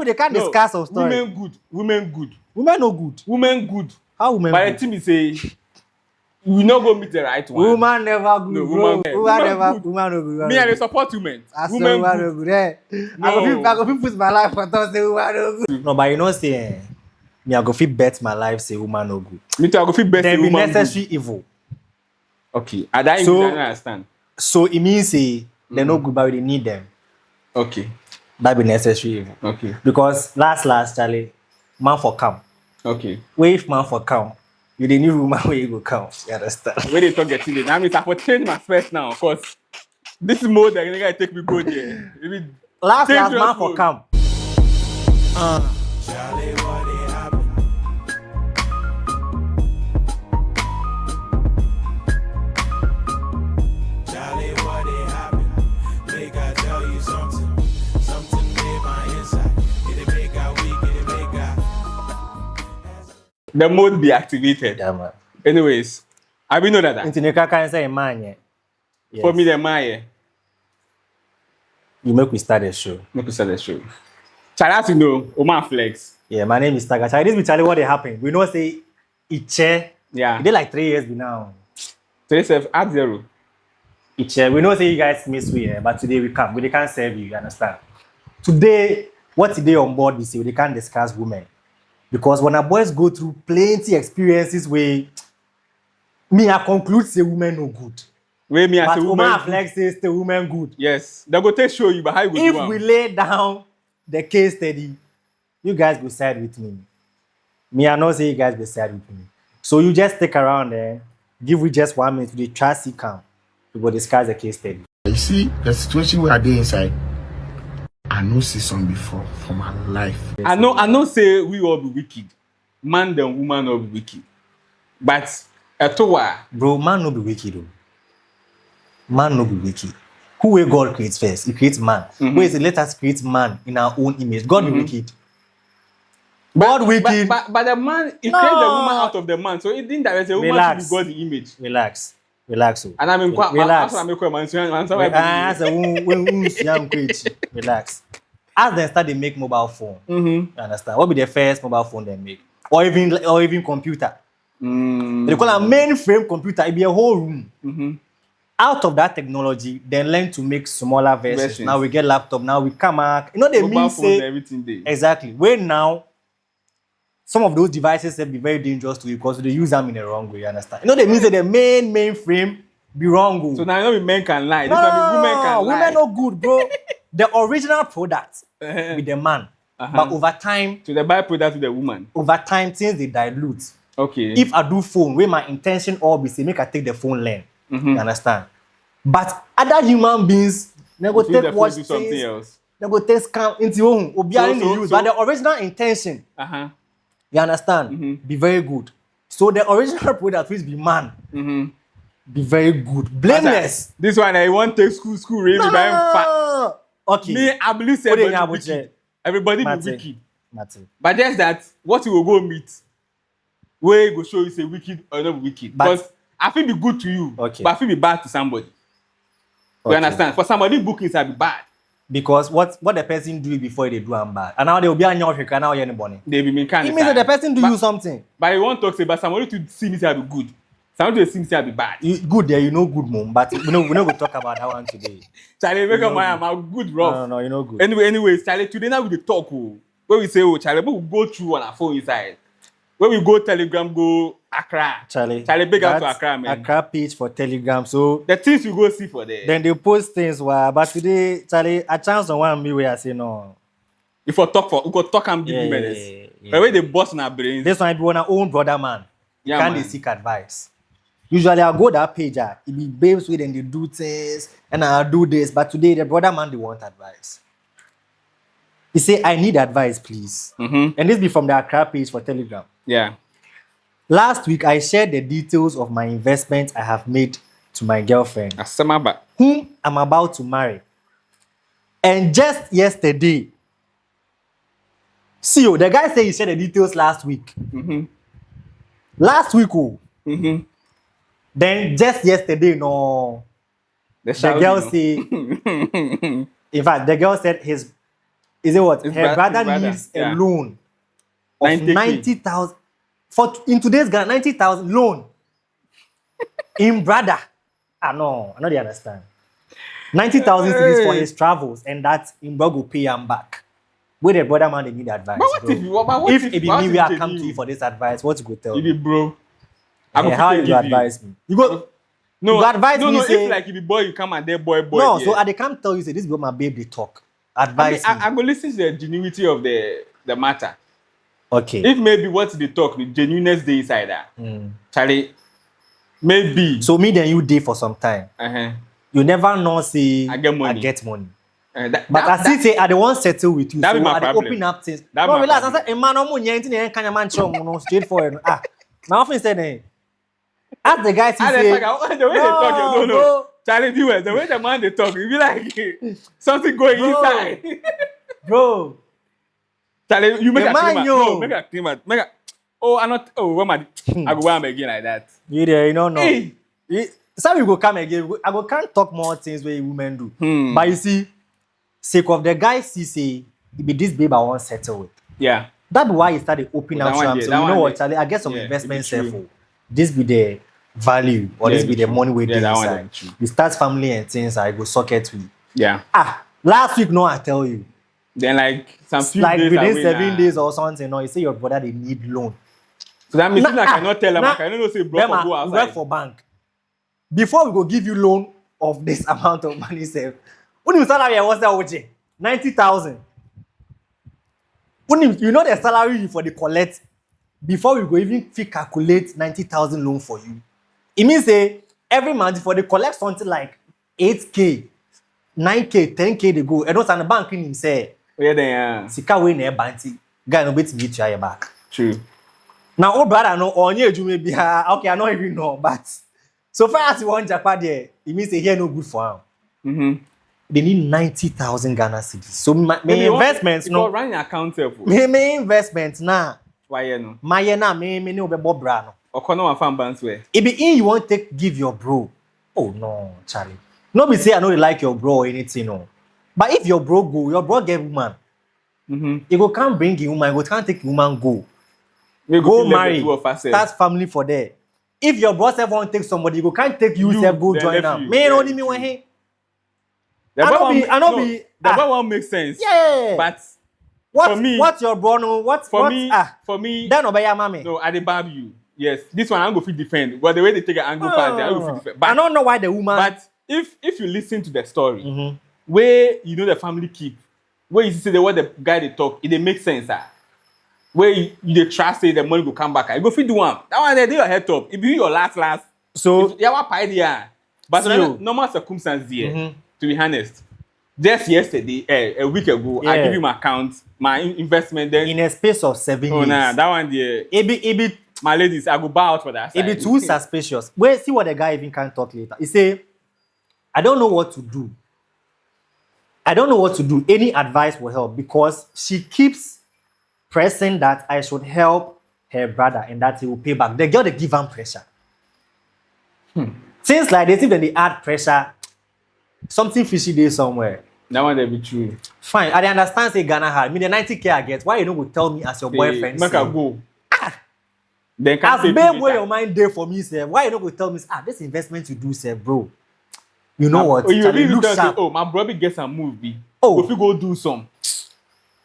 they can't discuss our story. Women good. Women good. Women no good. Women good. How women But good? the thing is say, we not go meet the right one. Woman never good, No, bro. Woman never good. Woman no good. Me, I dey support women. I say Women woman good. no good. Eh? No. I go fit put my life on top say woman no good. No, but you know say me I go fit bet my life say woman no good. Me too, I go feel best. There be necessary evil. Okay. And that So- I don't understand. So it means say they're no good, but we need them. Okay. That be necessary evil. Okay. Because last Charlie, man for come. Okay. Where if man for come, you the new woman where you go come. You understand? When they talk getting it, that means I for change my space now, cause this mode that nigga take me go there. Maybe Last dangerous man for mode. come. Chale, what it happened? Chale, what it happened? Make I tell you something. Something made my inside. Get it make out weak, get it make out. The mode be activated. Yeah, man. Anyways, I will know that. Into the car can say man, yeah. Yes. For me, the Maya. You make we start the show. Make we start the show. Chale, as you know, Oman Flex. Yeah, my name is Taga. Charlie, this be Charlie. What they happen? We know say Iche. Yeah. It did like 3 years be now. So they say at zero. Iche. We know say you guys miss we, but today we come. We can't serve you. You understand? Today, what today on board we say we can't discuss women because when our boys go through plenty experiences where me I conclude say women no good. Where me as But a woman. Omar Flex says the women good. Yes. They go take show you, but how you go do If am? we lay down the case study, you guys go side with me. Me, I know say you guys go side with me. So you just stick around there, give we just 1 minute to the trust you come. We will discuss the case study. You see, the situation where I did inside, I know see some before for my life. I know say we all be wicked. Man and woman all be wicked. But etowa, Bro, man no be wicked though. Man no be wicked. Who will God creates first? He creates man. Where is it? Let us create man in our own image. God be wicked. God wicked. but the man, he No. created the woman out of the man. So it didn't that a woman Relax. should be God's image. Relax. Oh. And I mean, Relax. that's what I Relax. As they start, they make mobile phone. Mm-hmm. You understand? What be the first mobile phone they make? Or even computer. They call a mainframe computer. It be a whole room. Mm-hmm. Out of that technology, they learn to make smaller versions. Now we get laptop. Now we come out. You know they Mobile mean phone, say everything day. exactly. Where now some of those devices can be very dangerous to you because they use them in the wrong way. You understand? You know they mean say the mainframe be wrong. So now you know men can lie. No, This one women can lie. women no good, bro. The original product with the man, but over time, So the byproduct to the woman. things they dilute. Okay. If I do phone, where my intention all be say make I take the phone lane. You understand? But other human beings, they go Use the take phone watch to do something things, else. they go take scam into home, obiara So- use. so- But the original intention, Uh-huh. you understand, be very good. So the original product which be man, be very good, blameless. This one I want to take school really No, by him fat. Okay. Me, I believe What they everybody have be with wicked. Everybody Mate. be wicked. Mate. But just that, what you will go meet, where you go show you say wicked or not wicked. But- Because I feel be good to you, Okay. but I feel be bad to somebody. You Okay. understand? For somebody, bookings are be bad. Because what the person do before they do am bad. And now they will be on your and now you're anybody. They be mean kind It of means that the time. person do But- you something. But you want to talk say, but somebody to see me say I be good. Somebody to see me say I be bad. You good there, you know good mom, but we know go talk about that one today. Charlie, make You up know my I'm a good rough. No, you know good. Anyways, Charlie, today now we dey talk. Where we say, oh, Charlie, we go through on our phone inside. When we go Telegram, go Accraaa. Charlie, big up to that's Accraaa, man. Accraaa page for Telegram. So The things we go see for there. then they post things but today, Charlie, a chance on one me where I say no. If we go talk and give Yeah, you yeah, minutes. yeah. The way they bust in our brains. This one be on our own brother man. Yeah, Can man. they seek advice? Usually I go that page, it be babes with and they do things and I do this. But today the brother man they want advice. He say, I need advice, please. Mm-hmm. And this be from the Accraaa page for Telegram. Yeah. Last week, I shared the details of my investment I have made to my girlfriend, Asamaba. whom I'm about to marry. And just yesterday, the guy said he shared the details last week. Mm-hmm. Last week, Mm-hmm. then just yesterday, no. The The girl say, in fact, the girl said Is it what? His Her brother brother, needs a yeah. loan of 90K. 90,000 in today's Ghana, 90,000 loan. In brother. I know they understand. 90,000 cedis for his travels, and that in will pay him back. With the brother man, they need advice. But what bro. if It be what me, if we are they come to knew? you for this advice. What you go tell If me? it bro, I go How fit you give advise me? You go No, you go advise no, me no. say, If like if the boy you come and there boy. no, Yeah. so they can't tell you say this is what my baby talk. I mean, Advise me. I go listen to the genuinity of the matter. Okay. If maybe what they talk, the genuineness they inside that. Charlie, maybe. So me then you day for some time. You never know say I get money. I get money. That, But that, I still say I don't want settle with you. that So be my I dey problem. open up things. That No, my relax. problem. I said, man, no money. Anything can man show no straightforward. Now often said, ask the guy to I say, the way they talk, no. bro. Charlie viewers, the way the man they talk, it be like something going Bro. inside. Bro, Charlie, you make The a man, clean yo. No, make a clean man. Make a. Oh, I'm not. Oh, what am I go am again like that. you there, you don't know. Hey. Some will go come again. I go can't talk more things where women do. But you see, sake of the guy say it be this babe I want settle with. Yeah. That's why he started opening That up one to him. there, So that you know one what, there. Charlie? I get some Yeah, investment it be true. for this be the value or Yeah, this it be be the true. money we Yeah, that one inside. be true. You start family and things I go socket with. Yeah. Last week, no, I tell you. Then like some few Like days within away 7 now. days or something, no, you say your brother they need loan. So that means Nah, I cannot tell them. nah. I cannot say bro Bema, go we outside. work for bank. Before we go give you loan of this amount of money, save. When you salary what's that OJ? 90,000. You know the salary for the collect before we go even calculate 90,000 loan for you. It means say every month for the collect something like 8K, 9K, 10K they go. And those on the bank in him say, Yeah, then Sika way near banty. Guy no bet meet you at your back. true. Now, oh brother, no, on you may be okay. I don't even know, but so far as you want Japan there, it means they here no good for him. They need 90,000 Ghana cedis. So my investments, no, Run your account self. my investments now. Why no? My na me no be bob brano. Or corner one fan bands where. It be in you want take give your bro. Oh no, Charlie. No be say I know you like your bro or anything, no. But if your bro get woman, you go can't bring a woman, you go can't take woman go. We Go feel marry, the two of us, start family for there. If your boss ever want take somebody, you go can't take you You, self go then join left them. you. Man, Yeah, only me true. one here. The I boy know one- be- I know no, be- The ah. boy one makes sense. Yeah. But What for me- what's your bro no? What's for what? me, Then obey your mommy. no, I dey barb you. Yes, this one I'm going to defend. But the way they take an angle part, I'm going to defend. I don't know why the woman. But if you listen to the story, where you know the family keep, where you see the what the guy they talk, it dey make sense. Where you dey trust say the money will come back. You go fit do one. That one they do your head top. It be your last. So Yeah, what pie there? But So- normal circumstances there. To be honest, just yesterday, a week ago, I Yeah. give him my account, my investment. Then in a space of 7 oh years, nah, that one there. it be My ladies, I go bow out for that. it be side. too suspicious. Wait, see what the guy even can talk later. He say, I don't know what to do. I don't know what to do. Any advice will help because she keeps pressing that I should help her brother and that he will pay back. The girl they give him pressure. Things like this, if they add pressure, something fishy there somewhere. That one they be true. Fine, I dey understand say Ghana hard. Me the 90K I get. Why you no go tell me as your boyfriend? Make say? a go. Then can't As say babe to where me your mind there for me, sir. Why you no go tell me, this investment you do, sir, bro? You know what? Oh, you Charlie, really look tell say, sharp. oh, my brother get some move, be. Oh. If you go do some.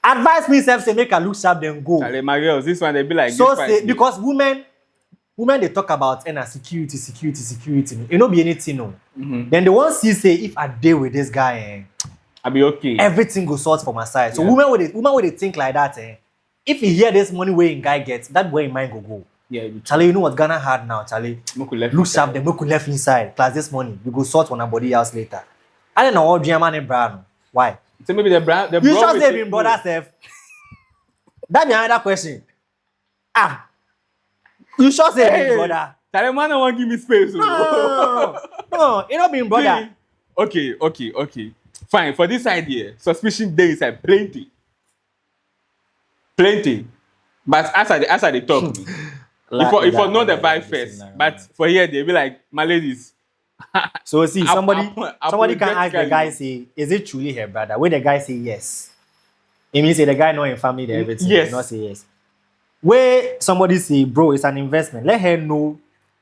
Advise me, self, say make I look sharp, then go. Charlie, my girls, this one they be like. So this say fight, because women they talk about security. It no be anything, no. Then they want see say if I deal with this guy, I be okay. everything go sort for my side. So Yeah. women would they think like that, if you hear this money where guy gets, that way in mind go go. Yeah, you Charlie, you know what Ghana hard now, Charlie. left Look sharp, then we could left inside. Plus this money, we go sort on our body else later. I don't know what German and Brown. Why? So maybe the brand. You sure say being brother self? That be another question. You sure say being brother? Charlie, man, don't want give me space. No, it not being brother. Okay. Fine. For this idea, suspicion there is plenty. But as I they talk, if I know the vibe first, but for here they be like, my ladies. So see, somebody can ask the apologetically. guy say, is it truly her brother? When the guy say yes, It means say the guy know in family the everything. Yes. Not say yes. Where somebody say, bro, it's an investment. Let her know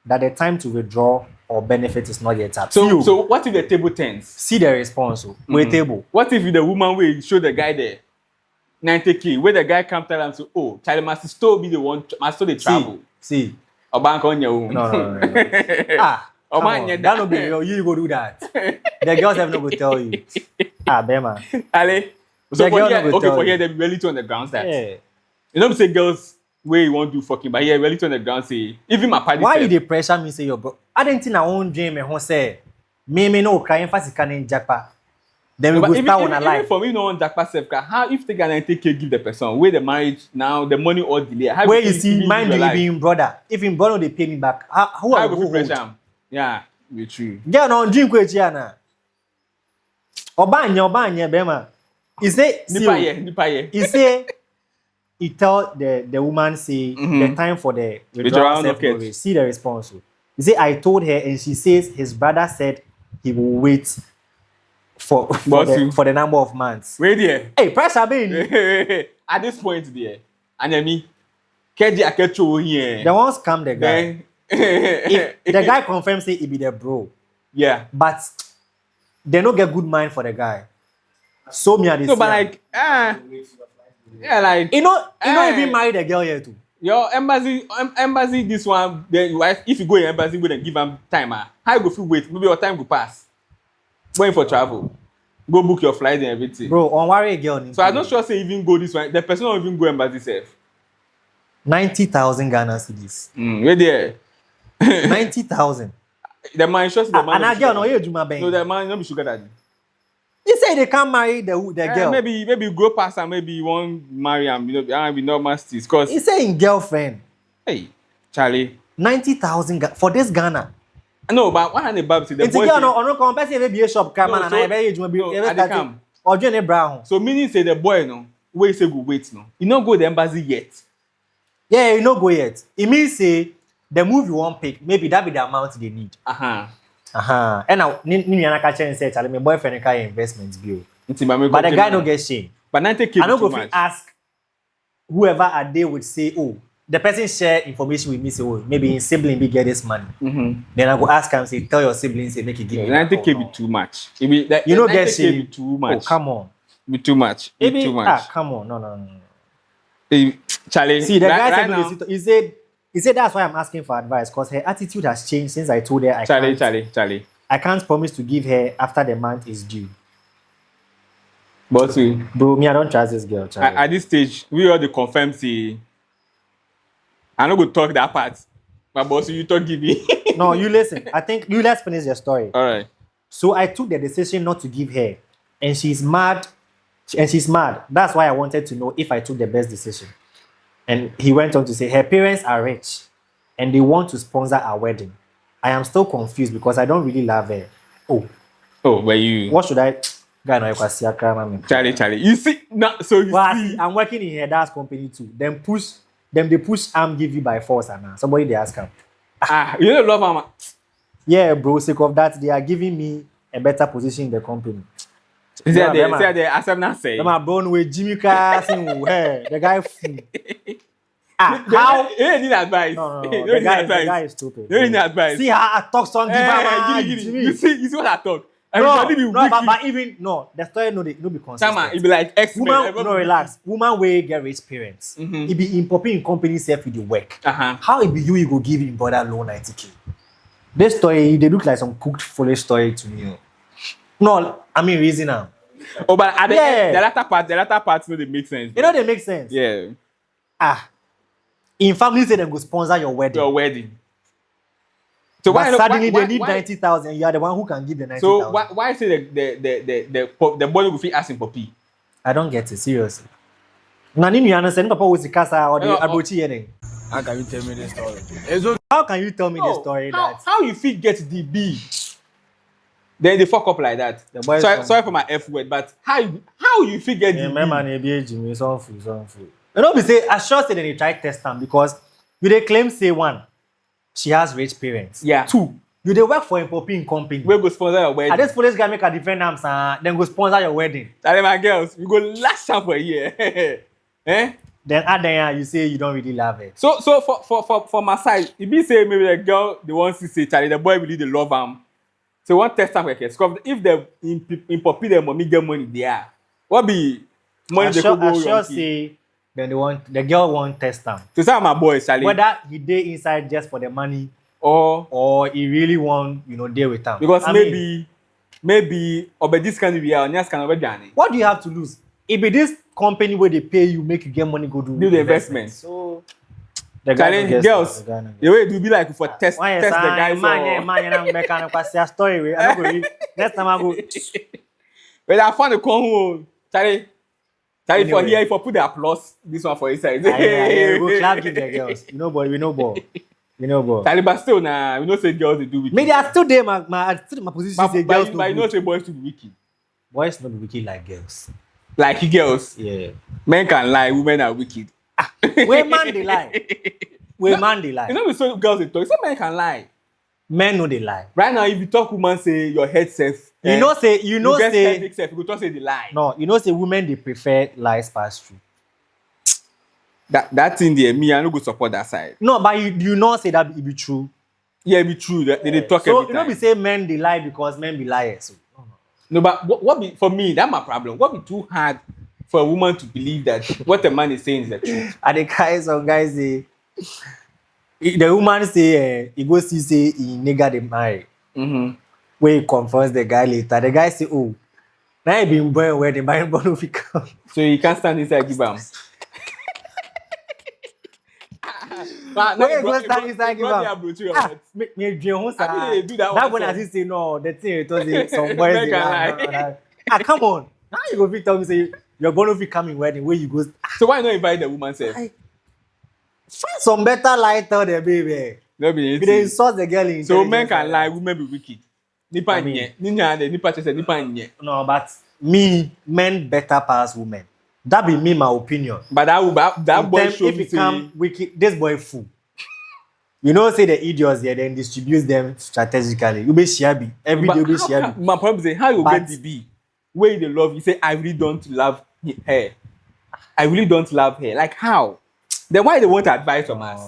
that the time to withdraw or benefit is not yet up. So what if the table turns? See the response. Wait table. What if the woman will show the guy there 90K, where the guy come tell him, so, oh, Chale must still be the one, must still the travel. See. Or bank on your own. No. Ah, come on. That no be real. You go do that. The girls have not go tell you. Ah, Bema. Ale. So for here, they be really on the ground that. Yeah. You know, say girls where you want to do fucking, but here really on the ground say, even my party. Why you the pressure me say your bro? I didn't think I own dream and who say me no crying fast can in jackpot. Then we go start on a life. For me, no one jackpot self. How if they can 90K give the person where the marriage now the money all delay? How where you see mind living brother? If in brother they pay me back, who are you pressure? Yeah, be true. Girl no drink with Chiana. Obanya bema. He say nipa. He say he tell the woman say the time for the withdrawal self-knowledge. See the response. He say I told her and she says his brother said he will wait for the number of months. Wait there. Hey, pressure being at this point there. And me KG Akecho here. the ones come the guy. If the guy confirms say he be the bro. Yeah. But they don't get good mind for the guy. So me and this. No, but like yeah, like you know even marry the girl here too. Your embassy this one, then wife, if you go in embassy, go and give them time. How you go feel wait? Maybe your time go pass. Going for travel. Go book your flight and everything. Bro, on worry girl. So I'm not sure say even go this one. The person don't even go embassy self. 90,000 Ghana cedis. Where there? 90,000. The man just the man. And a girl no you Juma No, the man no be sugar daddy. He say they can't marry the girl. Maybe you go past and maybe you won't marry him. You know, be normal stis. Cause He say in girlfriend. hey, Chale. 90,000 for this Ghana. No, but one hand the Bible say the It's boy. a girl no compare say be a shop come and I be Juma be at the camp. or Johnny Brown. So meaning say the boy no, where say go wait no. You not go the embassy yet. Yeah, you no go yet. It means say the move you want pick, maybe that be the amount they need. And now ni yana catch and say, Chale, my boyfriend can investments bill. But the guy don't get shame. But 90K. I don't go ask whoever a day would say, oh, the person share information with me, say, oh, maybe his sibling be get this money. Then I go ask him, say, tell your siblings, say, make it give me. 90K be too much. It be that you don't get shame. Be too much. Oh, come on. Be too much. Be too much. Come on. No. Chale. See, the guy right said, now, he said that's why I'm asking for advice, because her attitude has changed since I told her Chale. I can't promise to give her after the month is due. But bro, me, I don't trust this girl, Chale. At this stage, we all the confirm say I not go talk that part. But boss, you talk give me. No, you listen. I think you let's finish your story. All right. So I took the decision not to give her, and she's mad. That's why I wanted to know if I took the best decision. And he went on to say her parents are rich, and they want to sponsor our wedding. I am still confused because I don't really love her. Oh, but you. What should I? Guy, no, you can see Accraaa, Chale. You see, so you see. I'm working in her dad's company too. They push arm give you by force, and somebody they ask him. You don't love mama. Yeah, bro. Sake of that, they are giving me a better position in the company. Is that the accept not say? My bro with Jimmy Carson, the guy fool. How? You need advice. No. The guy is stupid. You need advice. See how I talk some Jimmy. You see what I talk. But even the story no be consistent. Sama, it be like X-Men. Woman, no relax. Woman will get rich parents. It be in popping in company self with the work. How it be you go give him brother loan 90K? This story they look like some cooked foolish story to me. No, I mean reason now. Oh, but at the end, the latter part, no, they make sense. You know they make sense. Yeah. In family say them go sponsor your wedding. So but suddenly they need 90,000. You are the one who can give the 90,000. So why say the boy will be asking for P? I don't get it seriously. Nani you understand? Papa was the casa or the abuchi yene. How can you tell me this story? How can you tell me this story? How you fit get the B? Then they fuck up like that. Sorry for my F word, but how you fit get the B? Remember, Jimmy, some food. You know, we say I sure say they try test them because we they claim say one. She has rich parents. Yeah. 2, You they work for a popping company. We go sponsor your wedding. And this police guy make a different names and then go sponsor your wedding. Tell my girls, we go last time for a year. Eh? Then at the end you say you don't really love it. So for my side, if you say maybe the girl they want to say Charlie, the boy really they love him. So one test time like if they in poppy their mommy get money there, what be money they could go I sure say then the girl want test them. So some my boy Charlie. Whether he dey inside just for the money or he really want, deal with them. Because maybe or this kind of year, next kind of journey. What do you have to lose? If it is company where they pay you, make you get money, go do the investment. So the guy girls, the way it will be like for test the guys. Man, story. I go read. Next time I go. But I found the con Charlie anyway. For here, if I put the applause, this one for inside. Yeah, go clap give the girls. We know ball. Charlie, but still, we know say girls they do wicked. Maybe I still there, my position say girls. But you know say boys to be wicked. Boys not be wicked like girls. Like girls. Yeah. Men can lie, women are wicked. Where man they lie? You know, we saw girls they talk. Some men can lie. Men know they lie. Right now, if you talk woman say your head safe. You know say you go talk say they lie. No, say women they prefer lies past true. That thing there, me I no go support that side. No, but you not say that it be true. Yeah, it be true. They talk so, every time. You know we say men they lie because men be liars. So, no, but what be for me, that's my problem. What be too hard for a woman to believe that what a man is saying is the truth? And the guys say the woman say he go see say he nigga they marry. Mm-hmm. Where he confronts the guy later. The guy say, oh, now he been born where the married born will come. So he can't stand inside give him. Where you go stand inside give him? Me dream who say that when I say no, the thing it was some boys they lie. Come on. Now you go fit tell me say you're going to be coming wedding where you go. So why not invite the woman self? Find some better lie tell the baby. No be anything. They insult the girl in. So men can lie, women be wicked. Nipa nye. No, but men better pass women. That be me, my opinion. But that boy show if me he come wicked, this boy fool. You know, say the idiots there, then distribute them strategically. You be shabi. Every day you be shabi. My problem is how you get the B. Where they love you say I really don't love her. I really don't love her. Like how? Then why they want advice from us?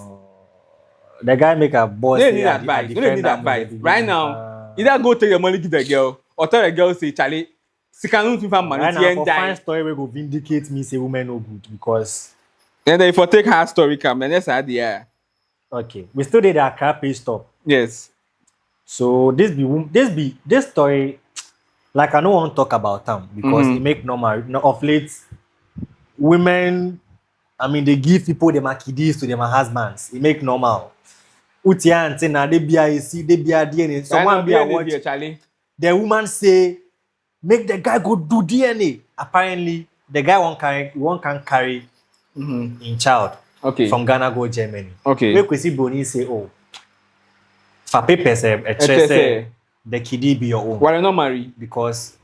The guy make a boss. They need advice. They need advice. Right now, either go take the money give the girl, or tell the girl say, Chale, she can't find money. Right now, for fine story we go vindicate me say women no good because. And then if I take her story come, then that's the idea. Okay, we still did that Accraaa page stop. Yes. So this story, like I don't want to talk about them because it make normal. Of late, women, I mean, they give people the makidis to their husbands. It make normal. Utia and say they be DNA. Someone be watch. The woman say, make the guy go do DNA. Apparently, the guy won't carry in child. Okay. From Ghana go Germany. Okay. Make we see Boni say, oh, for papers, the kiddie be your own. Why not marry? Because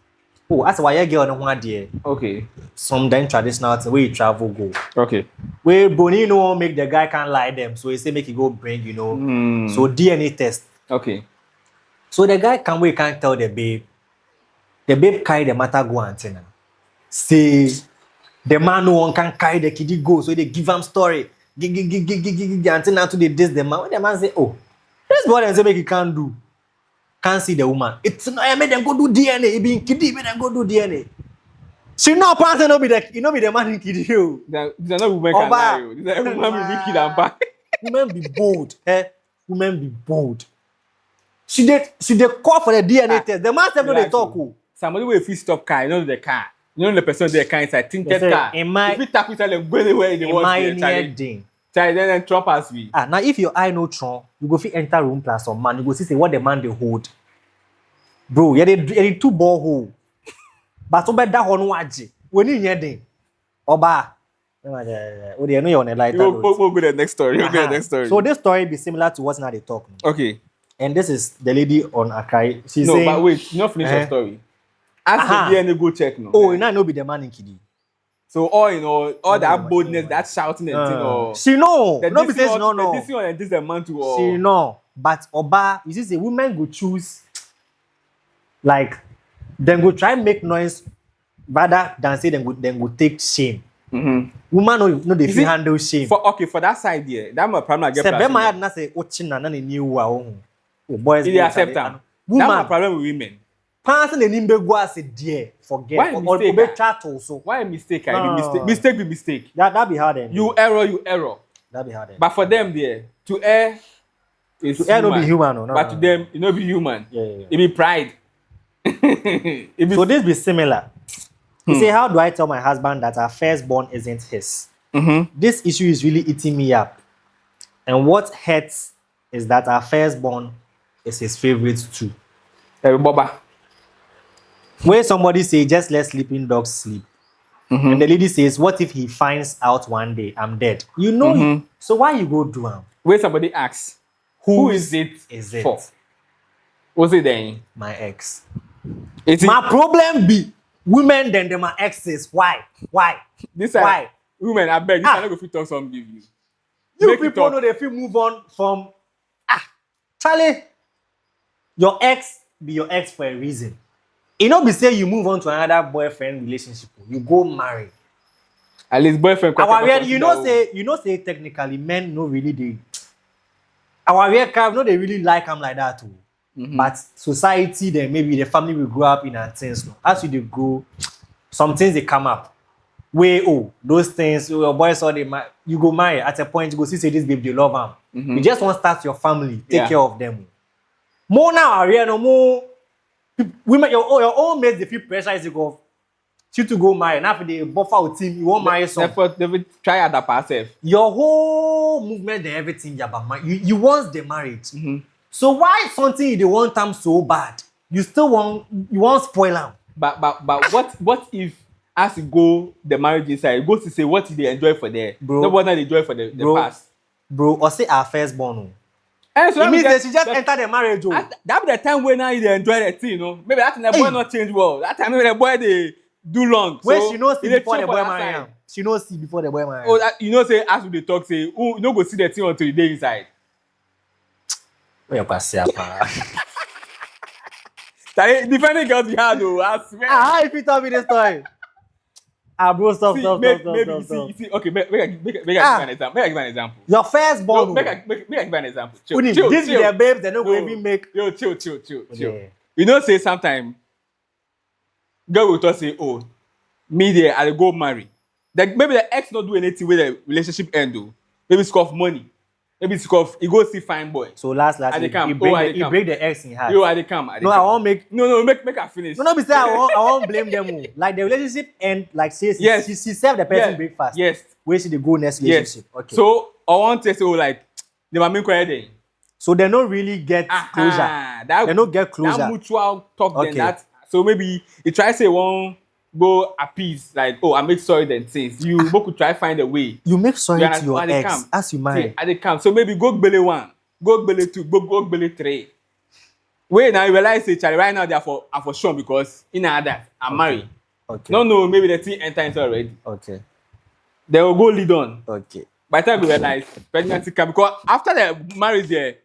that's why you get on one day. Okay. Some then traditional thing where you travel go. Okay. Where Boni no make the guy can't lie them, so he say make he go bring, so DNA test. Okay. So the guy can't tell the babe. The babe carry the matter go antenna. Say the man no one can carry the kiddie go, so they give him story. Until now to the this the man. When the man say, oh, this boy and say make he can't do. Can't see the woman. It's not I made them go do DNA. He be kiddie, made them go do DNA. She no pass no be the man in kiddie. These are not women can lie. These are women be wicked and bad. Women be bold. Women be bold. She did call for the DNA test. The man said no they talk. Somebody will fit stop car, the car. The person there car inside tinted car. If you tap it and go anywhere they want to. Then Trump has me. Now if your eye no Trump, you go fit enter room plus some man. You go see what the man they hold. Bro, they two ball hole. But over that one waji. When you hear them, Oba. Oh, they know you're on a lighter note. We'll go to the next story. So this story be similar to what's now they talk. Okay. And this is the lady on Accraaa. She's no, saying, but wait, you not finish your story. Ask the DNA go check no. Oh, you know be the man in kiddie. So all in all that boldness, that shouting and thing, or she know. No be say she no. This one and this the man to. She know. But Oba, you see, say women go choose, like, then go try and make noise rather than say then go take shame. Woman no they You feel see, handle shame. For that side there, that's my problem. I get Say plus be my women. head na say ochina na new wa boys They accept them. That's my woman problem with women. passing the nimbe go as dear forget Why or mistake, be ah? chat also. Why a mistake? No. I be mistake. Mistake be mistake. That be hard then. You error. That be hard then. But for them there, to err is To err no be human, no, but no, to no. them, it no be human. Yeah. It be pride. It be So this be similar. You say, how do I tell my husband that our firstborn isn't his? This issue is really eating me up. And what hurts is that our firstborn is his favorite too. Boba. Where somebody say, just let sleeping dogs sleep. And the lady says, what if he finds out one day I'm dead? You know, so why you go do him? Where somebody asks, who is it for? What's it then? My ex. Is it My problem be women then they my exes. Why? this Why? side? Women, I beg, this Ah. I not go fit talk some give you. You Make it people talk. know they feel move on from Chale. Your ex be your ex for a reason. You know, be say you move on to another boyfriend relationship, you go marry. At least boyfriend. Our real, you know, say technically men no really they. Our real crowd no they really like them like that too. But society then maybe the family will grow up in a sense. No? As you they grow, some things they come up. Those things your boys saw you go marry at a point you go see say this baby you love them. You just want to start your family, take care of them. More now, Aria, no more women, your own mates, they feel pressure is to go you to go marry. Now for the buffer team, you won't marry some. They will try at that passive. Your whole movement and everything, you want the marriage. So why something you want them so bad? You still want spoil them. But what if as you go the marriage inside, go to say what did they enjoy for there? Bro. Not what they enjoy for the past. Bro, or say our firstborn. So It means that she just entered the marriage. That be the time when now they enjoy the thing, you know. Maybe that time the boy not change well. That time maybe the boy they do long. When so she knows they before chill the for boy that marry side. am. She knows see before the boy marry am. Oh, that, you know, say as we dey talk, say, oh, you no go see the thing until you dey inside. Where you pass here, pa? Defending girls be hard, though. I swear. How if you tell me this story? Bro, stop. Maybe you see. Okay, make I give you an example. Make I give you an example. Your firstborn. No, make I give you an example. Chill. This is their babes, they don't go even make. Yo, chill. Yeah. You know, say sometime, girl will talk say, oh, me there, I'll go marry. Like maybe the ex not do anything with the relationship end though. Maybe it's of money. Maybe it's of he go see fine boy. So last I dey he come. break the ex in half. Yo, I dey come. No, I won't make. No, make I finish. No, be say I won't blame them. Like the relationship end, like say Yes. she serve the person breakfast. Yes. Where should they go next relationship? Okay. So I want to say, oh, like the mama quiet So they don't really get closure. They don't get closure. That mutual talk Okay. then that. So maybe you try say one go appease like, oh, I make sorry then things. You both could try find a way. You make sorry You to your understand? ex as you marry. I dey come. So maybe go bele 1, go bele 2, go bele 3. Wait now you realize say Chale right now they are for sure because in that I'm married. Okay. No, maybe the thing enter into already. Okay. They will go lead on. Okay. By the time you realize pregnancy come because after the marriage there,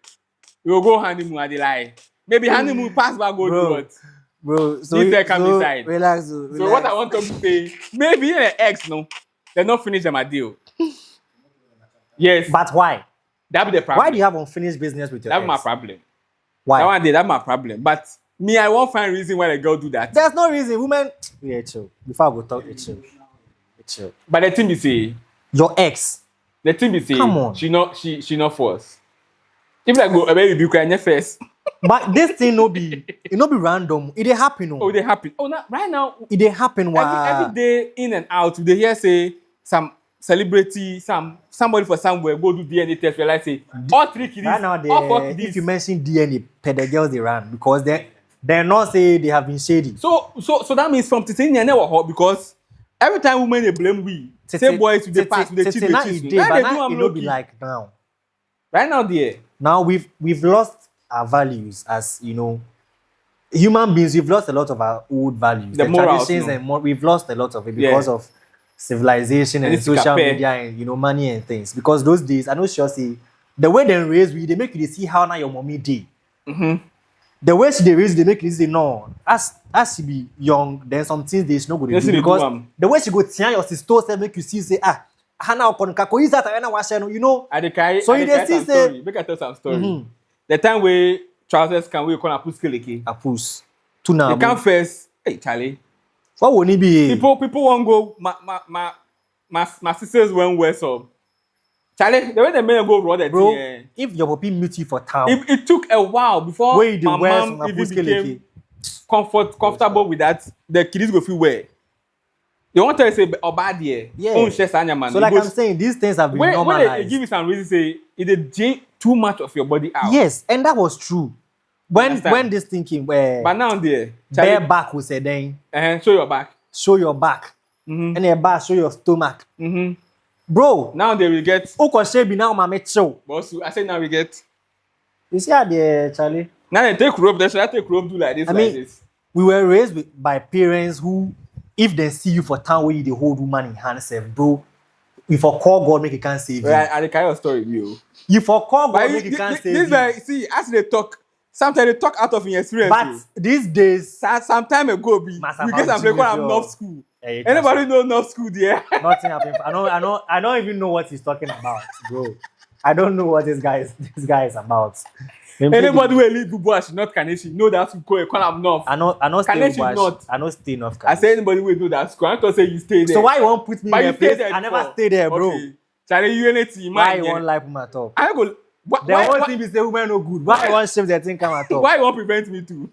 you will go honeymoon and they lie. Maybe honeymoon pass by go do what? Bro, so This there can be side. Relax. So what I want to say, maybe the ex no, they not finish them a deal. Yes, But why? that be the problem. Why do you have unfinished business with your That's ex? my problem. Why? That one day, that's my problem. But me, I won't find reason why the girl do that. There's no reason. Women. Yeah, chill. Before I go talk, chill. But the thing be say, Your ex. Come on. she not force. If I go, baby, you cry first. But this thing no be random. It dey happen. Oh, they happen. Oh, now, right now, It dey happen. Why? every day in and out, they hear say some celebrity, somebody for somewhere go do DNA test. Realize say all 3 kiddies, Right now, all 4 if kiddies. you mention DNA, the girls they run because they're not say they have been shady. So that means from today never hot because every time women they blame we, say boys with the past, they cheat, they Now cheat. it dey, Now but they do now am it no low be key. like now. Right now, there. Now we've lost our values as human beings. We've lost a lot of our old values, The morals, traditions, no. and more. We've lost a lot of it because Yeah. of civilization and it's social capé. media and money and things. Because those days, I know sure say The way they raise you, they make you see how now your mommy did. The way they raise you, they make you say no. As she be young, then some things there's no good Yes, do they do, because the way she go tell your sister say make you see say Hana okonka ko is that I wash you know. So you dey see say make I tell some story. The time where trousers can we call put skeleke. a push. To now. They come first. Hey Chale. What would it be? People won't go. My sisters went west so. Chale, the way the men go raw that Bro, thing, if your puppy meet you for town, it took a while before where the my west mom on a even push became comfortable with that. The kids go feel wear. They want to say oh bad yeah. Yeah. So like I'm saying, these things have been normalized. When they give you some reason say it drain too much of your body out. Yes, and that was true. When this thinking where But now there, bare back will say then show your back. show your back. And your back show your stomach. Bro, Now they will get. be now my show. Boss, I say now we get. You see how the Charlie? Now they take rope. They should take rope do like this. I mean, we were raised by parents who, if they see you for town where you the hold woman in hand, say, bro, if I call God, make it can't save you. Right, and the kind of story you. If I call God, But make it can't save this you. like see as they talk. Sometimes they talk out of your experience. But these days, some time ago, we get some people call North School. Yeah, Anybody know North School there? nothing happened. I don't even know what he's talking about, bro. I don't know what this guy is about. Anybody who leave Bubuash, not Kaneshi, know that school call them North. I know stay Kaneshi Bush. not. I know stay North. I say anybody will know that school. I don't say you stay there. So why you won't put me But in you a stay place? there I never before. stay there, bro. Okay. Chale, you anything, Why man. you won't like my top? I go. The whole thing be say women no good. Why you want shame the thing come at all? Why you want prevent me too?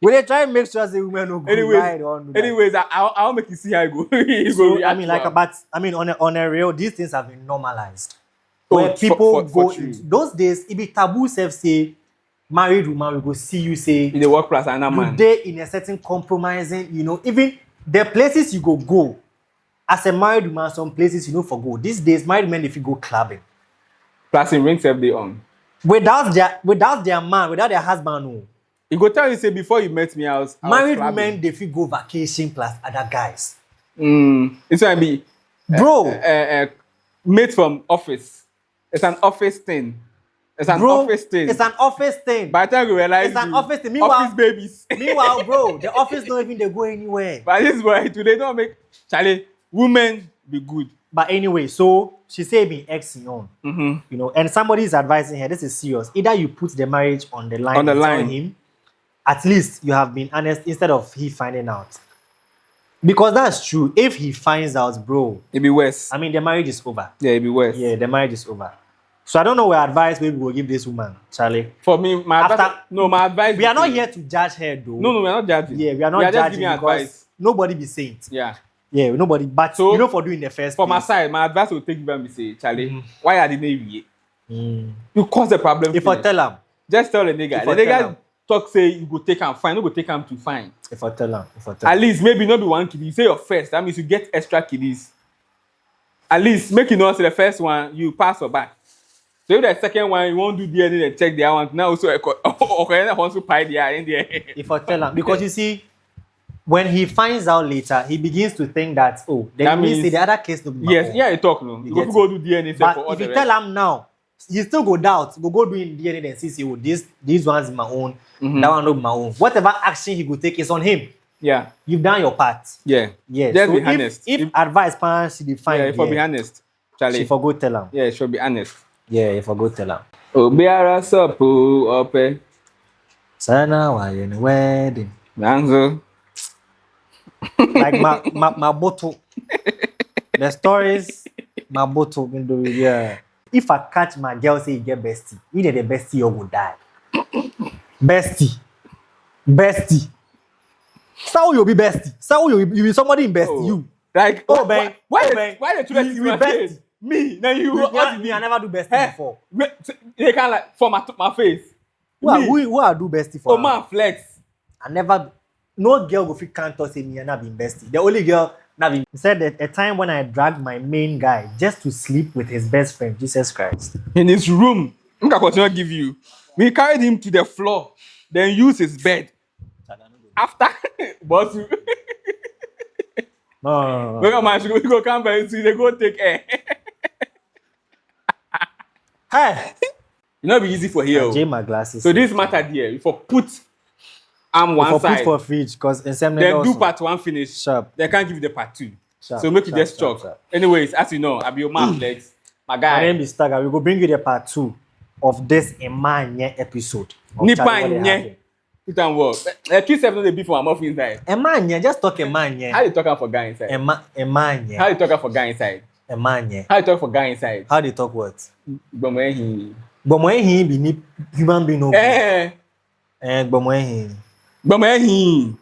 Will they try and make sure say women no good? Why they won't do that? Anyways, I'll make you see how it go. So, I mean, on a real, these things have been normalized. Oh, Where people for go into those days, it be taboo self say married woman will go see you say in the workplace and a man. they in a certain compromising, even the places you go as a married woman, some places for go. These days, married men if you go clubbing. Plus in rings every day on. Without their man, without their husband, no. He go tell you say before you met me, I was Married clubbing. women they fit go vacation plus other guys. It's gonna be Bro, mate from office. It's an office thing. It's an office thing. It's an office thing. By the time we realize It's an office thing. Meanwhile, office babies. Meanwhile, bro, the office don't even they go anywhere. But this boy today don't make Chale, women be good. But anyway, so she said being Xing on, and somebody is advising her. This is serious. Either you put the marriage on the line, and tell him, at least you have been honest instead of he finding out. Because that's true. If he finds out, bro, It be worse. I mean the marriage is over. Yeah, it be worse. Yeah, the marriage is over. So I don't know what advice maybe we'll give this woman, Charlie. For me, my advice. We are not here to judge her, though. No, we're not judging. Yeah, we are not just judging giving because advice. nobody be saint. Yeah. Yeah, nobody. But So, for doing the first. For my place. side, my advice will take them and say, Chale, why are the Navy? You cause the problem. If I tell him, just tell the nigga. If The I tell nigga him. talk say you go take him fine, no go take him to fine. if I tell him, At least maybe not be one kid. You say your first. That means you get extra kiddies. At least make you know say the first one you pass or back. So if the second one you won't do DNA and check the other one. Now also okay, wants to pie the in there. if I tell him, because you see, when he finds out later, he begins to think that That means the other case no be my Yes, own. yeah, you talk no. You get go do DNA for all But if the you rest. tell him now, he still go doubt. Go doing DNA then see these ones is my own. That one not my own. Whatever action he go take is on him. Yeah, You've done your part. yeah. Yes. Just So be if, honest. if advice parents she define, Yeah, for be honest, Charlie. she for go tell him. Yeah, should be honest. Yeah, if I go tell him. Obiara sopo ope. Sana why in the wedding? Nanzo. Like my bottle. The stories, my bottle. Yeah. If I catch my girl say you get bestie, you need the bestie you will die. Bestie. So you be bestie. So you be somebody in bestie. You. Like Ben. Why Ben. the two You be bestie. Me, now you Me, I never do bestie before. They can like for my face. Who I do bestie for? Oh man, flex. I never. No girl go fit can't say me and not been bestie. The only girl not been. He said that a time when I dragged my main guy just to sleep with his best friend, Jesus Christ. In his room, I'm gonna continue to give you. We carried him to the floor, then used his bed. After, boss, No. we go come back. See, they go take air. Hey, You know, be easy for here. J my glasses. So this matter there, if I put one for side, put for fridge because in some then do part 1 finish. Sharp. They can't give you the part 2. Sharp, So make it sharp, just sharp, chalk. sharp. Anyways, as you know, I'll be your man flex. My My guy. name is Stagger. We go bring you the part 2 of this mmaa episode. of Nipa Chale What They nye. Happen. Put on work. Keep 7 the beef for my muffin inside. Mmaa, just talk How mmaa. you talking for guy inside? Mmaa. How you talking for guy inside? Mmaa. How you talk for guy inside? How they talk what? Gbomehi. But when he be human being no. And but when he Gbomehi.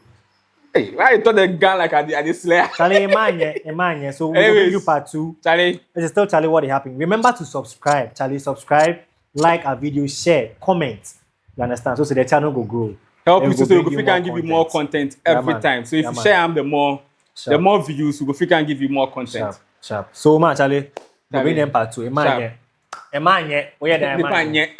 Hey, why you talk the gun like I did slayer? Chale mmaa. So we will bring you part 2. Chale. This is still Chale What They Happen. Remember to subscribe. Chale, subscribe, like our video, share, comment. You understand? So the channel will grow. Help And you we so go we bring can give you more content every man. time. So if Yeah, you man. share them, the more views, we can give you more content. Sharp. So man, Chale, we Chale. bring them part 2. Mmaa. Sharp. Mmaa. Oh yeah, Nipa mmaa. nye.